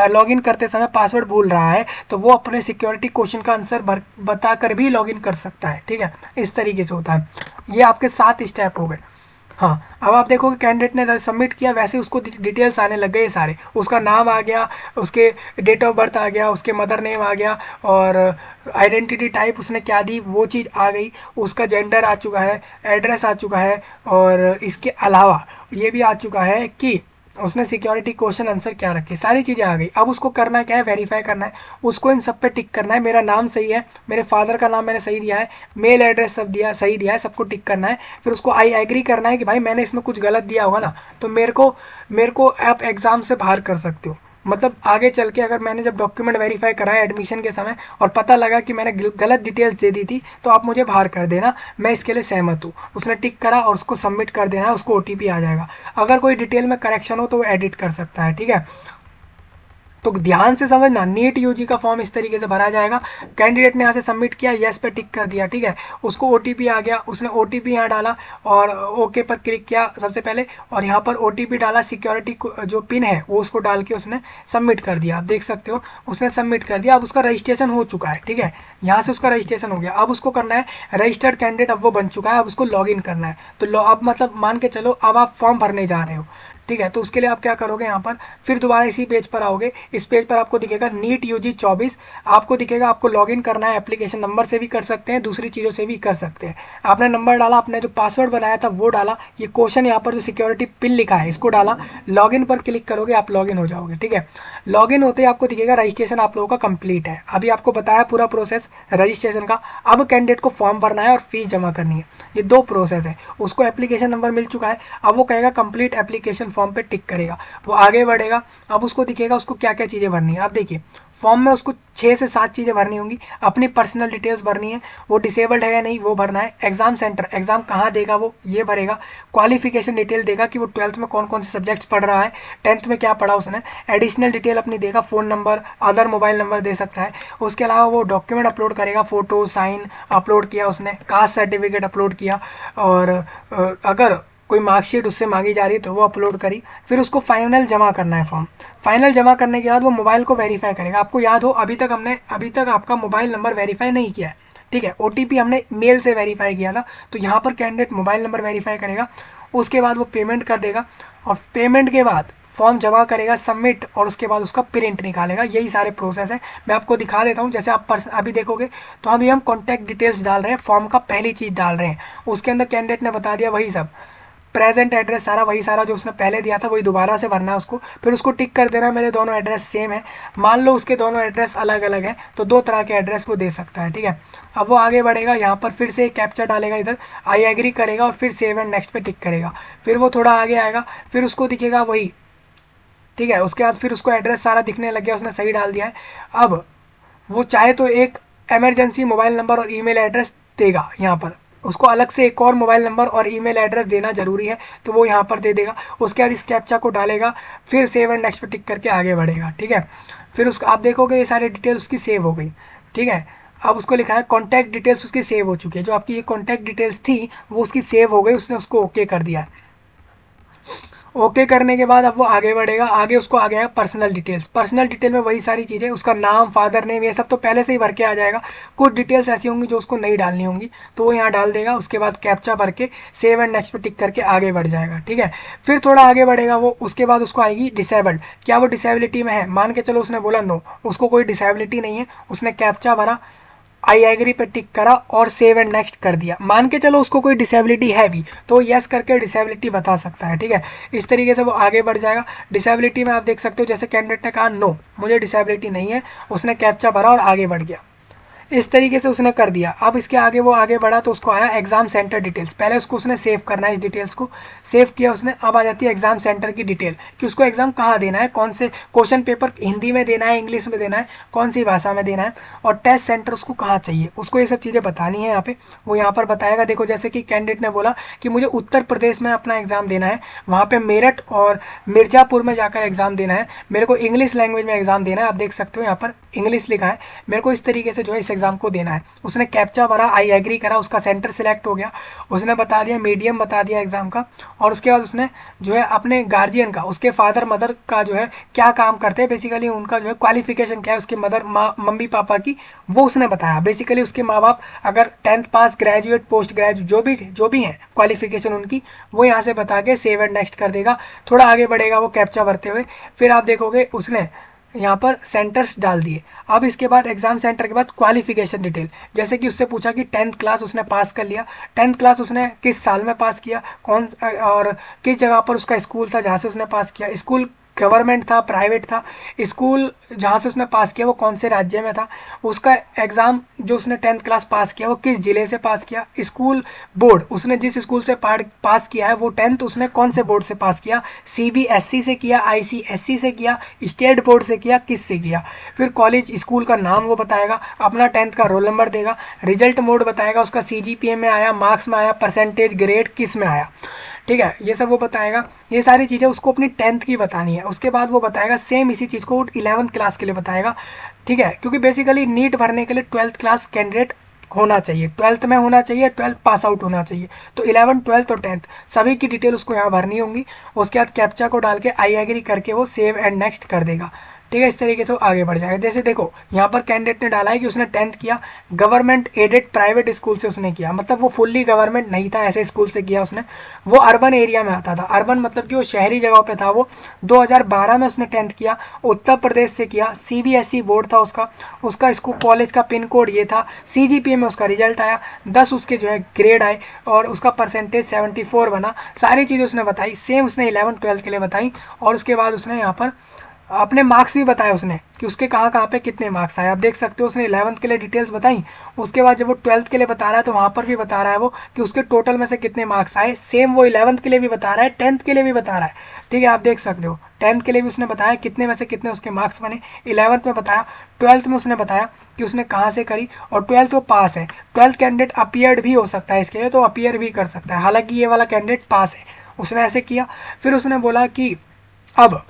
लॉगिन करते समय पासवर्ड भूल रहा है तो वो अपने सिक्योरिटी क्वेश्चन का आंसर बताकर भी लॉगिन कर सकता है, ठीक है। इस तरीके से होता है। ये आपके 7 स्टेप हो गए। हाँ, अब आप देखोगे कैंडिडेट ने सबमिट किया, वैसे उसको डिटेल्स आने लग गए सारे, उसका नाम आ गया, उसके डेट ऑफ बर्थ आ गया, उसके मदर नेम आ गया, और आइडेंटिटी टाइप उसने क्या दी वो चीज़ आ गई, उसका जेंडर आ चुका है, एड्रेस आ चुका है, और इसके अलावा ये भी आ चुका है कि उसने सिक्योरिटी क्वेश्चन आंसर क्या रखे, सारी चीज़ें आ गई। अब उसको करना क्या है, वेरीफाई करना है। उसको इन सब पे टिक करना है, मेरा नाम सही है, मेरे फादर का नाम मैंने सही दिया है, मेल एड्रेस सब दिया सही दिया है, सबको टिक करना है। फिर उसको आई एग्री करना है कि भाई मैंने इसमें कुछ गलत दिया होगा ना तो मेरे को आप एग्ज़ाम से बाहर कर सकते हो। मतलब आगे चल के अगर मैंने जब डॉक्यूमेंट वेरीफाई कराया एडमिशन के समय और पता लगा कि मैंने गलत डिटेल्स दे दी थी तो आप मुझे बाहर कर देना, मैं इसके लिए सहमत हूँ। उसने टिक करा और उसको सबमिट कर देना है, उसको ओटीपी आ जाएगा। अगर कोई डिटेल में करेक्शन हो तो वो एडिट कर सकता है, ठीक है। तो ध्यान से समझना, नीट यूजी का फॉर्म इस तरीके से भरा जाएगा। कैंडिडेट ने यहाँ से सबमिट किया, येस पे टिक कर दिया, ठीक है। उसको ओटीपी आ गया, उसने ओटीपी यहाँ डाला और ओके पर क्लिक किया सबसे पहले, और यहाँ पर ओटीपी डाला, सिक्योरिटी जो पिन है वो उसको डाल के उसने सबमिट कर दिया। आप देख सकते हो उसने सबमिट कर दिया। अब उसका रजिस्ट्रेशन हो चुका है, ठीक है, यहाँ से उसका रजिस्ट्रेशन हो गया। अब उसको करना है रजिस्टर्ड कैंडिडेट, अब वो बन चुका है, अब उसको लॉगिन करना है। तो अब मतलब मान के चलो अब आप फॉर्म भरने जा रहे हो, ठीक है। तो उसके लिए आप क्या करोगे, यहाँ पर फिर दोबारा इसी पेज पर आओगे। इस पेज पर आपको दिखेगा नीट यूजी 24, आपको दिखेगा, आपको लॉगिन करना है। एप्लीकेशन नंबर से भी कर सकते हैं, दूसरी चीज़ों से भी कर सकते हैं। आपने नंबर डाला, आपने जो पासवर्ड बनाया था वो डाला, ये क्वेश्चन यहाँ पर जो सिक्योरिटी पिन लिखा है इसको डाला, लॉगिन पर क्लिक करोगे, आप लॉगिन हो जाओगे, ठीक है। लॉगिन होते ही आपको दिखेगा रजिस्ट्रेशन आप लोगों का कंप्लीट है। अभी आपको बताया पूरा प्रोसेस रजिस्ट्रेशन का। अब कैंडिडेट को फॉर्म भरना है और फीस जमा करनी है, ये 2 प्रोसेस है। उसको एप्लीकेशन नंबर मिल चुका है, अब वो कहेगा कंप्लीट एप्लीकेशन फॉर्म पे टिक करेगा, वो आगे बढ़ेगा। अब उसको दिखेगा उसको क्या क्या चीज़ें भरनी है। अब देखिए फॉर्म में उसको 6 से 7 चीज़ें भरनी होंगी। अपनी पर्सनल डिटेल्स भरनी है, वो डिसेबल्ड है या नहीं वो भरना है। एग्जाम सेंटर, एग्जाम कहाँ देगा वो ये भरेगा। क्वालिफिकेशन डिटेल देगा कि वो 12th में कौन कौन से सब्जेक्ट्स पढ़ रहा है, 10th में क्या पढ़ा उसने। एडिशनल डिटेल अपनी देगा, phone number, other mobile number दे सकता है। उसके अलावा वो डॉक्यूमेंट अपलोड करेगा, फ़ोटो, साइन अपलोड किया उसने, कास्ट सर्टिफिकेट अपलोड किया, और अगर कोई मार्कशीट उससे मांगी जा रही है तो वो अपलोड करी। फिर उसको फाइनल जमा करना है फॉर्म। फाइनल जमा करने के बाद वो मोबाइल को वेरीफाई करेगा। आपको याद हो अभी तक आपका मोबाइल नंबर वेरीफाई नहीं किया है, ठीक है। ओटीपी हमने मेल से वेरीफाई किया था, तो यहाँ पर कैंडिडेट मोबाइल नंबर वेरीफाई करेगा। उसके बाद वो पेमेंट कर देगा, और पेमेंट के बाद फॉर्म जमा करेगा, सबमिट, और उसके बाद उसका प्रिंट निकालेगा। यही सारे प्रोसेस है। मैं आपको दिखा देता हूँ। जैसे आप अभी देखोगे तो अभी हम कॉन्टैक्ट डिटेल्स डाल रहे हैं, फॉर्म का पहली चीज़ डाल रहे हैं, उसके अंदर कैंडिडेट ने बता दिया वही सब, प्रेजेंट एड्रेस सारा वही, सारा जो उसने पहले दिया था वही दोबारा से भरना है उसको। फिर उसको टिक कर देना मेरे दोनों एड्रेस सेम है। मान लो उसके दोनों एड्रेस अलग अलग हैं तो दो तरह के एड्रेस वो दे सकता है, ठीक है। अब वो आगे बढ़ेगा, यहाँ पर फिर से कैप्चा डालेगा, इधर आई एग्री करेगा और फिर सेव एंड नेक्स्ट पे टिक करेगा। फिर वो थोड़ा आगे आएगा, फिर उसको दिखेगा वही, ठीक है। उसके बाद फिर उसको एड्रेस सारा दिखने लग गया, उसने सही डाल दिया है। अब वो चाहे तो एक इमरजेंसी मोबाइल नंबर और ईमेल एड्रेस देगा, यहाँ पर उसको अलग से एक और मोबाइल नंबर और ईमेल एड्रेस देना जरूरी है, तो वो यहाँ पर दे देगा। उसके बाद इस कैप्चा को डालेगा, फिर सेव एंड नेक्स्ट पे टिक करके आगे बढ़ेगा, ठीक है। फिर उसको आप देखोगे ये सारी डिटेल उसकी सेव हो गई, ठीक है। अब उसको लिखा है कॉन्टैक्ट डिटेल्स उसकी सेव हो चुकी है, जो आपकी ये कॉन्टैक्ट डिटेल्स थी वो उसकी सेव हो गई, उसने उसको ओके कर दिया है। ओके करने के बाद अब वो आगे बढ़ेगा, आगे उसको आ गया पर्सनल डिटेल्स। पर्सनल डिटेल में वही सारी चीज़ें, उसका नाम, फादर नेम, ये सब तो पहले से ही भर के आ जाएगा। कुछ डिटेल्स ऐसी होंगी जो उसको नहीं डालनी होंगी तो वो यहाँ डाल देगा। उसके बाद कैप्चा भर के सेव एंड नेक्स्ट पे टिक करके आगे बढ़ जाएगा, ठीक है। फिर थोड़ा आगे बढ़ेगा वो, उसके बाद उसको आएगी डिसेबल्ड। क्या वो डिसेबिलिटी में है? मान के चलो उसने बोला नो, उसको कोई डिसेबिलिटी नहीं है, उसने कैप्चा भरा, आई एग्री पे टिक करा और सेव एंड नेक्स्ट कर दिया। मान के चलो उसको कोई डिसेबिलिटी है भी तो यस करके डिसेबिलिटी बता सकता है, ठीक है। इस तरीके से वो आगे बढ़ जाएगा। डिसेबिलिटी में आप देख सकते हो जैसे कैंडिडेट ने कहा नो मुझे डिसेबिलिटी नहीं है, उसने कैप्चा भरा और आगे बढ़ गया, इस तरीके से उसने कर दिया। अब इसके आगे वो आगे बढ़ा तो उसको आया एग्जाम सेंटर डिटेल्स। पहले उसको उसने सेव करना है, इस डिटेल्स को सेव किया उसने। अब आ जाती है एग्जाम सेंटर की डिटेल कि उसको एग्जाम कहाँ देना है, कौन से क्वेश्चन पेपर हिंदी में देना है, इंग्लिश में देना है, कौन सी भाषा में देना है, और टेस्ट सेंटर उसको कहाँ चाहिए, उसको ये सब चीज़ें बतानी है यहाँ पे। वो यहाँ पर बताएगा। देखो जैसे कि कैंडिडेट ने बोला कि मुझे उत्तर प्रदेश में अपना एग्जाम देना है, वहाँ पे मेरठ और मिर्जापुर में जाकर एग्जाम देना है, मेरे को इंग्लिश लैंग्वेज में एग्जाम देना है। आप देख सकते हो यहाँ पर इंग्लिश लिखा है, मेरे को इस तरीके से जो है इस एग्जाम को देना है। उसने कैप्चा भरा, आई एग्री करा, उसका सेंटर सिलेक्ट हो गया, उसने बता दिया, मीडियम बता दिया एग्जाम का। और उसके बाद उसने जो है अपने गार्जियन का, उसके फादर मदर का जो है क्या काम करते हैं, बेसिकली उनका जो है क्वालिफिकेशन क्या है, उसके मदर मम्मी पापा की, वो उसने बताया। बेसिकली उसके माँ बाप अगर 10th पास, ग्रेजुएट, पोस्ट ग्रेजुएट जो भी हैं क्वालिफिकेशन उनकी, वो यहाँ से बता के सेव एंड नेक्स्ट कर देगा। थोड़ा आगे बढ़ेगा वो कैप्चा भरते हुए, फिर आप देखोगे उसने यहाँ पर सेंटर्स डाल दिए। अब इसके बाद एग्जाम सेंटर के बाद क्वालिफिकेशन डिटेल, जैसे कि उससे पूछा कि 10th क्लास उसने पास कर लिया, 10th क्लास उसने किस साल में पास किया, कौन और किस जगह पर उसका स्कूल था जहाँ से उसने पास किया, स्कूल गवर्नमेंट था, प्राइवेट था, स्कूल जहाँ से उसने पास किया वो कौन से राज्य में था, उसका एग्ज़ाम जो उसने 10th क्लास पास किया वो किस ज़िले से पास किया, स्कूल बोर्ड उसने जिस स्कूल से पास किया है वो 10th उसने कौन से बोर्ड से पास किया, सीबीएसई से किया, आईसीएसई से किया, स्टेट बोर्ड से किया, किस से किया। फिर कॉलेज स्कूल का नाम वो बताएगा, अपना 10th का रोल नंबर देगा, रिजल्ट मोड बताएगा, उसका सीजीपीए में आया, मार्क्स में आया, परसेंटेज, ग्रेड किस में आया, ठीक है, ये सब वो बताएगा। ये सारी चीज़ें उसको अपनी 10th की बतानी है। उसके बाद वो बताएगा सेम इसी चीज़ को 11th क्लास के लिए बताएगा, ठीक है, क्योंकि बेसिकली नीट भरने के लिए 12th क्लास कैंडिडेट होना चाहिए, 12th में होना चाहिए, 12th पास आउट होना चाहिए। तो 11th, 12th और 10th सभी की डिटेल उसको यहाँ भरनी होंगी। उसके बाद कैप्चा को डाल के आई एग्री करके वो सेव एंड नेक्स्ट कर देगा, ठीक है। इस तरीके से वो आगे बढ़ जाएगा। जैसे देखो यहाँ पर कैंडिडेट ने डाला है कि उसने 10th किया गवर्नमेंट एडेड प्राइवेट स्कूल से उसने किया, मतलब वो फुल्ली गवर्नमेंट नहीं था, ऐसे स्कूल से किया उसने। वो अर्बन एरिया में आता था, अर्बन मतलब कि वो शहरी जगह पे था। वो 2012 में उसने 10th किया, उत्तर प्रदेश से किया, सीबीएसई बोर्ड था उसका स्कूल कॉलेज का पिन कोड ये था, सीजीपीए में उसका रिजल्ट आया, 10 उसके जो है ग्रेड आए और उसका परसेंटेज 74 बना। सारी चीज़ें उसने बताई, सेम उसने 11th 12th के लिए बताई। और उसके बाद उसने यहाँ पर अपने मार्क्स भी बताए उसने कि उसके कहाँ कहाँ पे कितने मार्क्स आए। आप देख सकते हो उसने 11th के लिए डिटेल्स बताई। उसके बाद जब वो 12th के लिए बता रहा है तो वहाँ पर भी बता रहा है वो कि उसके टोटल में से कितने मार्क्स आए। सेम वो 11th के लिए भी बता रहा है, 10th के लिए भी बता रहा है, ठीक है। आप देख सकते हो 10th के लिए भी उसने बताया कितने में से कितने उसके मार्क्स बने, 11th में बताया, 12th में उसने बताया कि उसने कहाँ से करी, और 12th वो पास है। 12th कैंडिडेट अपीयर्ड भी हो सकता है इसके लिए, तो अपीयर भी कर सकता है, हालांकि ये वाला कैंडिडेट पास है, उसने ऐसे किया। फिर उसने बोला कि अब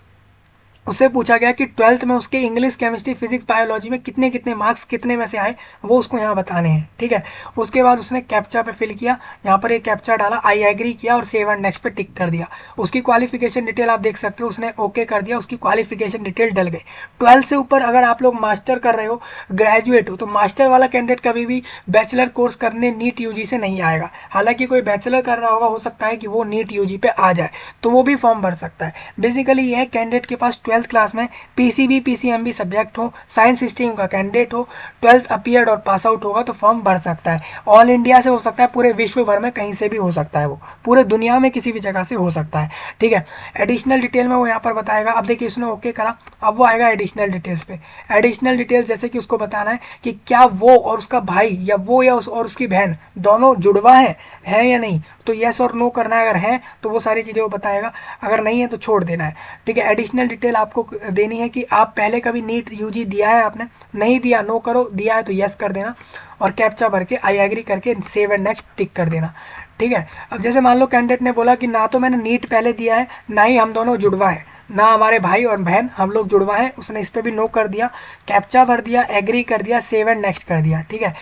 उससे पूछा गया कि 12th में उसके इंग्लिश, केमिस्ट्री, फिजिक्स, बायोलॉजी में कितने कितने मार्क्स कितने में से आए, वो उसको यहाँ बताने हैं, ठीक है। उसके बाद उसने कैप्चा पे फिल किया, यहाँ पर एक कैप्चा डाला, आई एग्री किया और सेव एंड नेक्स्ट पे टिक कर दिया। उसकी क्वालिफिकेशन डिटेल आप देख सकते हो, उसने ओके कर दिया, उसकी क्वालिफिकेशन डिटेल डल गई। 12th से ऊपर अगर आप लोग मास्टर कर रहे हो, ग्रेजुएट हो, तो मास्टर वाला कैंडिडेट कभी भी बैचलर कोर्स करने नीट यूजी से नहीं आएगा। हालांकि कोई बैचलर कर रहा होगा, हो सकता है कि वो नीट यूजी पे आ जाए, तो वो भी फॉर्म भर सकता है। बेसिकली ये है कैंडिडेट के पास 12th क्लास में, पीसीबी पीसीएमबी सब्जेक्ट हो, साइंस स्ट्रीम का कैंडिडेट हो, 12th अपीयर्ड और पास आउट होगा तो फॉर्म भर सकता है। ऑल इंडिया से हो सकता है, पूरे विश्व भर में कहीं से भी हो सकता है, वो पूरे दुनिया में किसी भी जगह से हो सकता है। ठीक है, एडिशनल डिटेल में वो यहाँ पर बताएगा। अब देखिए उसने ओके करा, अब वो आएगा एडिशनल डिटेल्स पे। एडिशनल डिटेल्स जैसे कि उसको बताना है कि क्या वो और उसका भाई या वो या और उसकी बहन दोनों जुड़वा है या नहीं, तो यस और नो करना है। अगर है तो वो सारी चीज़ें वो बताएगा, अगर नहीं है तो छोड़ देना है। ठीक है, एडिशनल डिटेल आपको देनी है कि आप पहले कभी नीट यूजी दिया है, आपने नहीं दिया नो करो, दिया है तो यस कर देना और कैप्चा भर के आई एग्री करके सेव एंड नेक्स्ट टिक कर देना। ठीक है, अब जैसे मान लो कैंडिडेट ने बोला कि ना तो मैंने नीट पहले दिया है, ना ही हम दोनों जुड़वा हैं, ना हमारे भाई और बहन हम लोग जुड़वा हैं, उसने इस पर भी नो कर दिया, कैप्चा भर दिया, एग्री कर दिया, सेव एंड नेक्स्ट कर दिया। ठीक है,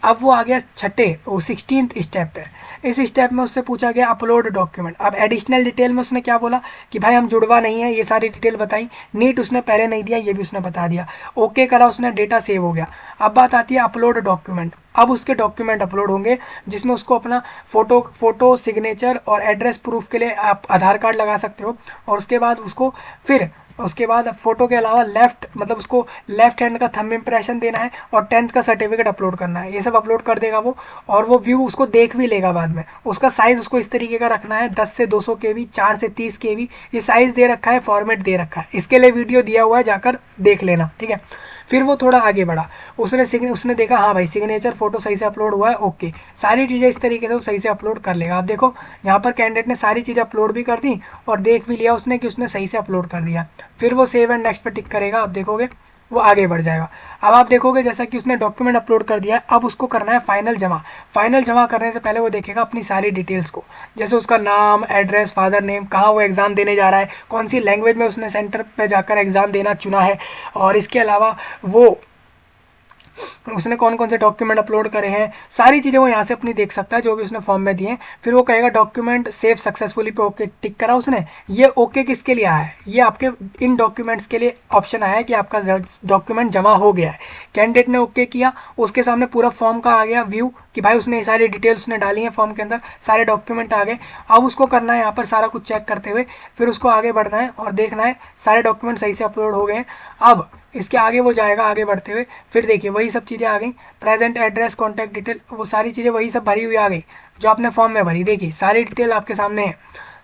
अब वो आ गया छठे वो 16th स्टेप पे। इस स्टेप में उससे पूछा गया अपलोड डॉक्यूमेंट। अब एडिशनल डिटेल में उसने क्या बोला कि भाई हम जुड़वा नहीं है, ये सारी डिटेल बताई, नीट उसने पहले नहीं दिया, ये भी उसने बता दिया, ओके करा उसने, डेटा सेव हो गया। अब बात आती है अपलोड डॉक्यूमेंट। अब उसके डॉक्यूमेंट अपलोड होंगे जिसमें उसको अपना फोटो सिग्नेचर और एड्रेस प्रूफ के लिए आप आधार कार्ड लगा सकते हो, और उसके बाद उसके बाद फोटो के अलावा लेफ्ट मतलब उसको लेफ्ट हैंड का थंब इम्प्रेशन देना है और 10th का सर्टिफिकेट अपलोड करना है। ये सब अपलोड कर देगा वो, और वो व्यू उसको देख भी लेगा बाद में। उसका साइज़ उसको इस तरीके का रखना है, 10 से 200 KB, 4 से 30 KB, ये साइज़ दे रखा है, फॉर्मेट दे रखा है, इसके लिए वीडियो दिया हुआ है, जाकर देख लेना। ठीक है, फिर वो थोड़ा आगे बढ़ा, उसने देखा हाँ भाई सिग्नेचर फोटो सही से अपलोड हुआ है, ओके, सारी चीज़ें इस तरीके से वो सही से अपलोड कर लेगा। आप देखो यहाँ पर कैंडिडेट ने सारी चीज़ें अपलोड भी कर दी और देख भी लिया उसने कि उसने सही से अपलोड कर दिया। फिर वो सेव एंड नेक्स्ट पर टिक करेगा, आप देखोगे वो आगे बढ़ जाएगा। अब आप देखोगे जैसा कि उसने डॉक्यूमेंट अपलोड कर दिया है, अब उसको करना है फाइनल जमा। फाइनल जमा करने से पहले वो देखेगा अपनी सारी डिटेल्स को, जैसे उसका नाम, एड्रेस, फादर नेम, कहाँ वो एग्ज़ाम देने जा रहा है, कौन सी लैंग्वेज में उसने सेंटर पे जाकर एग्ज़ाम देना चुना है, और इसके अलावा उसने कौन कौन से डॉक्यूमेंट अपलोड करे हैं, सारी चीज़ें वो यहाँ से अपनी देख सकता है जो भी उसने फॉर्म में दिए हैं। फिर वो कहेगा डॉक्यूमेंट सेव सक्सेसफुली पे ओके टिक करा उसने। ये ओके किसके लिए आया है, ये आपके इन डॉक्यूमेंट्स के लिए ऑप्शन आया है कि आपका डॉक्यूमेंट जमा हो गया है। कैंडिडेट ने ओके किया, उसके सामने पूरा फॉर्म का आ गया व्यू कि भाई उसने सारी डिटेल्स उसने डाली हैं फॉर्म के अंदर, सारे डॉक्यूमेंट आ गए। अब उसको करना है यहाँ पर सारा कुछ चेक करते हुए, फिर उसको आगे बढ़ना है और देखना है सारे डॉक्यूमेंट सही से अपलोड हो गए हैं। अब इसके आगे वो जाएगा आगे बढ़ते हुए, फिर देखिए वही सब चीज़ें आ गई, प्रेजेंट एड्रेस, कॉन्टैक्ट डिटेल, वो सारी चीज़ें वही सब भरी हुई आ गई जो आपने फॉर्म में भरी। देखिए सारी डिटेल आपके सामने है,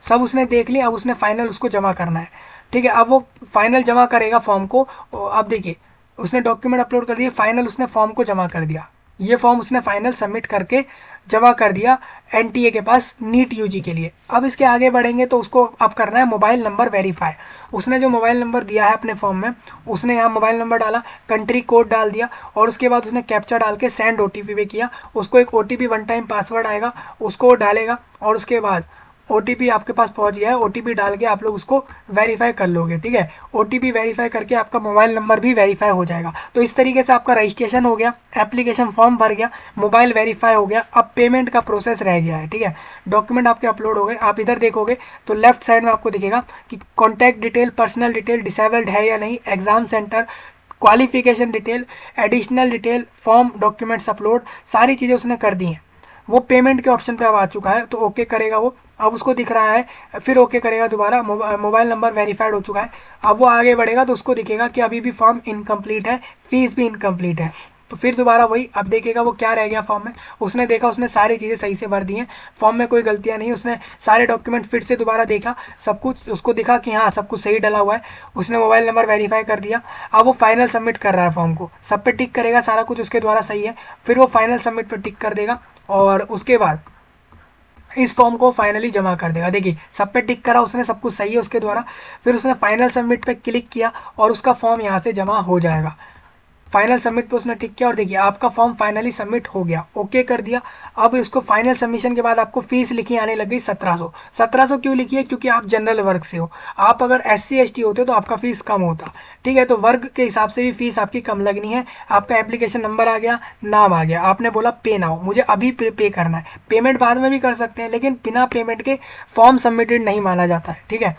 सब उसने देख ली। अब उसने फाइनल उसको जमा करना है। ठीक है, अब वो फाइनल जमा करेगा फॉर्म को। अब देखिए उसने डॉक्यूमेंट अपलोड कर दिए, फाइनल उसने फॉर्म को जमा कर दिया, ये फॉर्म उसने फाइनल सबमिट करके जमा कर दिया एनटीए के पास नीट यूजी के लिए। अब इसके आगे बढ़ेंगे तो उसको अब करना है मोबाइल नंबर वेरीफाई। उसने जो मोबाइल नंबर दिया है अपने फॉर्म में, उसने यहाँ मोबाइल नंबर डाला, कंट्री कोड डाल दिया, और उसके बाद उसने कैप्चा डाल के सेंड ओटीपी पे किया। उसको एक ओटीपी वन टाइम पासवर्ड आएगा, उसको डालेगा, और उसके बाद ओटीपी आपके पास पहुंच गया है, ओटीपी डाल के आप लोग उसको वेरीफाई कर लोगे। ठीक है, ओटीपी वेरीफाई करके आपका मोबाइल नंबर भी वेरीफाई हो जाएगा। तो इस तरीके से आपका रजिस्ट्रेशन हो गया, एप्लीकेशन फॉर्म भर गया, मोबाइल वेरीफाई हो गया, अब पेमेंट का प्रोसेस रह गया है। ठीक है, डॉक्यूमेंट आपके अपलोड हो गए। आप इधर देखोगे तो लेफ्ट साइड में आपको दिखेगा कि contact detail, personal detail disabled है या नहीं, exam centre, qualification detail, additional detail, form, documents upload, सारी चीज़ें उसने कर दी हैं। वो पेमेंट के ऑप्शन पे अब आ चुका है, तो ओके करेगा वो। अब उसको दिख रहा है, फिर ओके करेगा दोबारा, मोबाइल नंबर वेरीफाइड हो चुका है। अब वो आगे बढ़ेगा तो उसको दिखेगा कि अभी भी फॉर्म इनकम्प्लीट है, फीस भी इनकम्प्लीट है। तो फिर दोबारा वही अब देखेगा वो क्या रह गया फॉर्म में। उसने देखा उसने सारी चीज़ें सही से भर दी हैं, फॉर्म में कोई गलतियां नहीं। उसने सारे डॉक्यूमेंट फिर से दोबारा देखा, सब कुछ उसको दिखा कि हाँ सब कुछ सही डला हुआ है। उसने मोबाइल नंबर वेरीफाई कर दिया। अब वो फाइनल सबमिट कर रहा है फॉर्म को, सब पे टिक करेगा, सारा कुछ उसके द्वारा सही है। फिर वो फाइनल सबमिट पर टिक कर देगा और उसके बाद इस फॉर्म को फाइनली जमा कर देगा। देखिए सब पे टिक करा उसने, सब कुछ सही है उसके द्वारा। फिर उसने फाइनल सबमिट पे क्लिक किया और उसका फॉर्म यहाँ से जमा हो जाएगा। फाइनल सबमिट पे उसने टिक किया और देखिए आपका फॉर्म फाइनली सबमिट हो गया, ओके कर दिया। अब इसको फाइनल सबमिशन के बाद आपको फीस लिखी आने लग गई 1700। 1700 क्यों लिखी है, क्योंकि आप जनरल वर्ग से हो। आप अगर SC ST होते तो आपका फीस कम होता। ठीक है, तो वर्ग के हिसाब से भी फीस आपकी कम लगनी है। आपका एप्लीकेशन नंबर आ गया, नाम आ गया, आपने बोला पे नाउ, मुझे अभी पे करना है। पेमेंट बाद में भी कर सकते हैं, लेकिन बिना पेमेंट के फॉर्म सबमिटेड नहीं माना जाता है। ठीक है,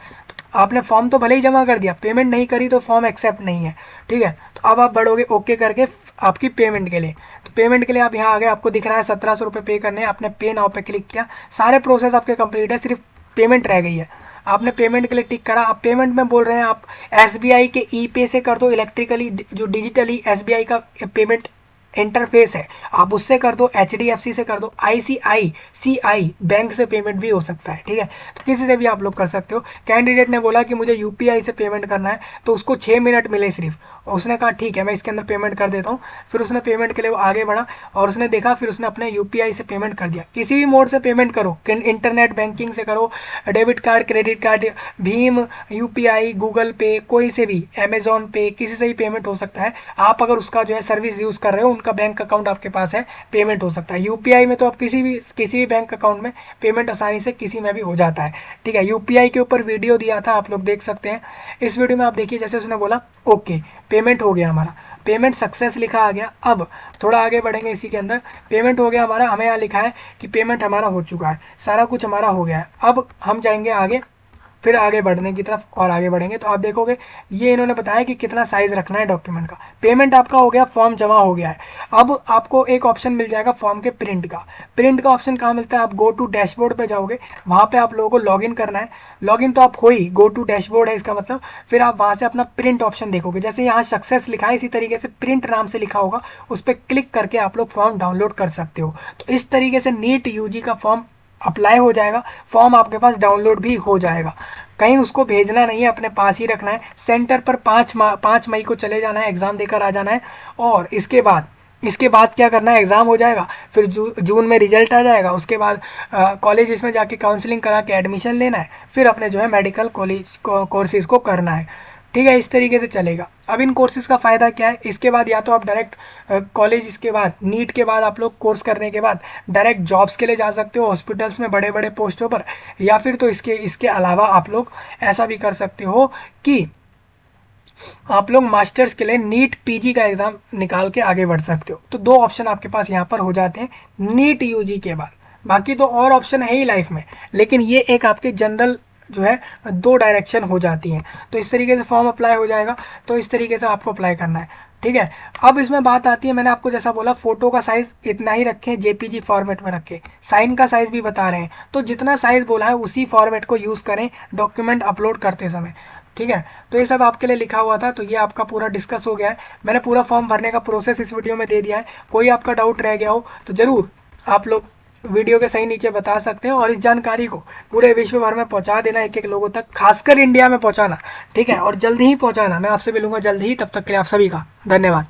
आपने फॉर्म तो भले ही जमा कर दिया, पेमेंट नहीं करी तो फॉर्म एक्सेप्ट नहीं है। ठीक है, तो अब आप बढ़ोगे ओके करके आपकी पेमेंट के लिए। तो पेमेंट के लिए आप यहाँ आ गए, आपको दिख रहा है 1700 रुपये पे करने हैं। आपने पे नाउ पे क्लिक किया, सारे प्रोसेस आपके कंप्लीट है, सिर्फ पेमेंट रह गई है। आपने पेमेंट के लिए टिक करा। अब पेमेंट में बोल रहे हैं आप SBI के ई पे से कर दो, इलेक्ट्रिकली जो डिजिटली SBI का पेमेंट इंटरफेस है आप उससे कर दो, HDFC से कर दो, ICICI बैंक से पेमेंट भी हो सकता है। ठीक है, तो किसी से भी आप लोग कर सकते हो। कैंडिडेट ने बोला कि मुझे UPI से पेमेंट करना है, तो उसको 6 मिनट मिले सिर्फ, उसने कहा ठीक है मैं इसके अंदर पेमेंट कर देता हूँ। फिर उसने पेमेंट के लिए वो आगे बढ़ा और उसने देखा, फिर उसने अपने UPI से पेमेंट कर दिया। किसी भी मोड से पेमेंट करो, इंटरनेट बैंकिंग से करो, debit card, credit card, Bhim, UPI, Google पे, कोई से भी, अमेजोन पे, किसी से भी पेमेंट हो सकता है। आप अगर उसका जो है सर्विस यूज़ कर रहे हो, उनका बैंक अकाउंट आपके पास है, पेमेंट हो सकता है। UPI में तो आप किसी भी बैंक अकाउंट में पेमेंट आसानी से किसी में भी हो जाता है। ठीक है, UPI के ऊपर वीडियो दिया था, आप लोग देख सकते हैं। इस वीडियो में आप देखिए, जैसे उसने बोला ओके पेमेंट हो गया, हमारा पेमेंट सक्सेस लिखा आ गया। अब थोड़ा आगे बढ़ेंगे इसी के अंदर, पेमेंट हो गया हमारा, हमें यहाँ लिखा है कि पेमेंट हमारा हो चुका है, सारा कुछ हमारा हो गया है। अब हम जाएंगे आगे, फिर आगे बढ़ने की तरफ और आगे बढ़ेंगे तो आप देखोगे ये इन्होंने बताया कि कितना साइज रखना है डॉक्यूमेंट का। पेमेंट आपका हो गया, फॉर्म जमा हो गया है। अब आपको एक ऑप्शन मिल जाएगा फॉर्म के प्रिंट का। प्रिंट का ऑप्शन कहाँ मिलता है? आप गो टू डैशबोर्ड पे जाओगे, वहाँ पे आप लोगों को लॉगिन करना है। लॉगिन तो आप हो ही, गो टू डैशबोर्ड है इसका मतलब। फिर आप वहाँ से अपना प्रिंट ऑप्शन देखोगे, जैसे यहाँ सक्सेस लिखा है इसी तरीके से प्रिंट नाम से लिखा होगा, उस पर क्लिक करके आप लोग फॉर्म डाउनलोड कर सकते हो। तो इस तरीके से नीट UG का फॉर्म अप्लाई हो जाएगा, फॉर्म आपके पास डाउनलोड भी हो जाएगा। कहीं उसको भेजना नहीं है, अपने पास ही रखना है। सेंटर पर 5 मई को चले जाना है, एग्ज़ाम देकर आ जाना है। और इसके बाद क्या करना है, एग्ज़ाम हो जाएगा, फिर जून में रिजल्ट आ जाएगा। उसके बाद कॉलेज इसमें जाके काउंसलिंग करा के एडमिशन लेना है, फिर अपने जो है मेडिकल कॉलेज कोर्सेज़ को करना है। ठीक है, इस तरीके से चलेगा। अब इन कोर्सेज़ का फ़ायदा क्या है, इसके बाद या तो आप डायरेक्ट कॉलेज, इसके बाद नीट के बाद आप लोग कोर्स करने के बाद डायरेक्ट जॉब्स के लिए जा सकते हो हॉस्पिटल्स में, बड़े बड़े पोस्टों पर। या फिर तो इसके अलावा आप लोग ऐसा भी कर सकते हो कि आप लोग मास्टर्स के लिए नीट PG का एग्ज़ाम निकाल के आगे बढ़ सकते हो। तो 2 ऑप्शन आपके पास यहाँ पर हो जाते हैं नीट UG के बाद। बाकी तो और ऑप्शन है ही लाइफ में, लेकिन ये एक आपके जनरल जो है 2 डायरेक्शन हो जाती हैं। तो इस तरीके से फॉर्म अप्लाई हो जाएगा, तो इस तरीके से आपको अप्लाई करना है। ठीक है, अब इसमें बात आती है, मैंने आपको जैसा बोला फ़ोटो का साइज़ इतना ही रखें, JPG फॉर्मेट में रखें। साइन का साइज़ भी बता रहे हैं, तो जितना साइज़ बोला है उसी फॉर्मेट को यूज़ करें डॉक्यूमेंट अपलोड करते समय। ठीक है, तो ये सब आपके लिए लिखा हुआ था, तो ये आपका पूरा डिस्कस हो गया है। मैंने पूरा फॉर्म भरने का प्रोसेस इस वीडियो में दे दिया है। कोई आपका डाउट रह गया हो तो ज़रूर आप लोग वीडियो के सही नीचे बता सकते हैं, और इस जानकारी को पूरे विश्व भर में पहुंचा देना, एक एक लोगों तक, खासकर इंडिया में पहुंचाना। ठीक है, और जल्दी ही पहुंचाना। मैं आपसे मिलूंगा जल्दी ही, तब तक के लिए आप सभी का धन्यवाद।